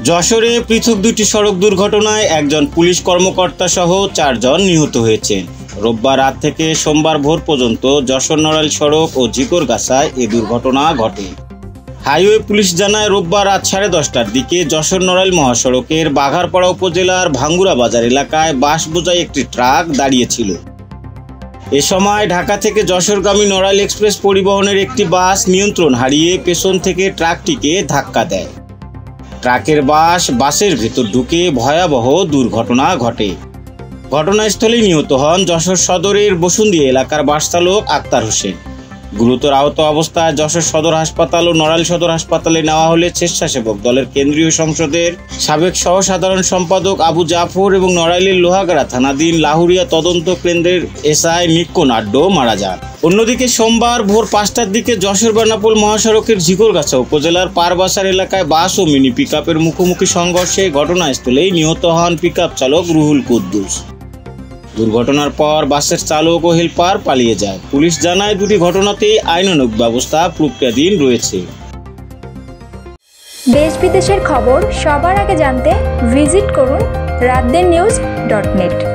যশোরে পৃথক দুটি সড়ক দুর্ঘটনায় একজন পুলিশ কর্মকর্তা সহ 4 জন নিহত হয়েছেন। রোববার রাত থেকে সোমবার ভোর পর্যন্ত যশোর নড়াইল সড়ক ও ঝিকরগাছায় এই দুর্ঘটনা ঘটে। হাইওয়ে পুলিশ জানায়, রোববার রাত 10:30টার দিকে যশোর নড়াইল মহাসড়কের বাঘারপাড়া উপজেলার ভাঙ্গুরা বাজার এলাকায় বাস বোঝাই একটি ট্রাক দাঁড়িয়েছিল। এ সময় ঢাকা থেকে যশোরগামী নড়াইল এক্সপ্রেস পরিবহনের একটি বাস নিয়ন্ত্রণ হারিয়ে পেছন থেকে ট্রাকটিকে ধাক্কা দেয়। ট্রাকের বাসের ভেতর ঢুকে ভয়াবহ দুর্ঘটনা ঘটে। ঘটনাস্থলেই নিহত হন যশোর সদরের বসুন্দিয়া এলাকার বাস চালক আক্তার হোসেন। গুরুতর আহত অবস্থায় যশোর সদর হাসপাতাল ও নড়াইল সদর হাসপাতালে নেওয়া হলে স্বেচ্ছাসেবক দলের কেন্দ্রীয় সংসদের সাবেক সহ সাধারণ সম্পাদক আবু জাফর এবং নড়াইলের লোহাগাড়া থানাধীন লাহুরিয়া তদন্ত কেন্দ্রের এসআই মিক্কো নাড্ডো মারা যান। অন্যদিকে সোমবার ভোর 5টার দিকে যশোর বেনাপোল মহাসড়কের ঝিকরগাছা উপজেলার পারবাসার এলাকায় বাস ও মিনি পিকআপের মুখোমুখি সংঘর্ষে ঘটনাস্থলেই নিহত হন পিকআপ চালক রুহুল কুদ্দুস। দুর্ঘটনার পর বাসের চালক ও হেলপার পালিয়ে যায়। পুলিশ জানায়, দুটি ঘটনাতেই আইনানুগ ব্যবস্থা প্রক্রিয়াধীন রয়েছে। দেশ বিদেশের খবর সবার আগে জানতে ভিজিট করুন raddennews.net।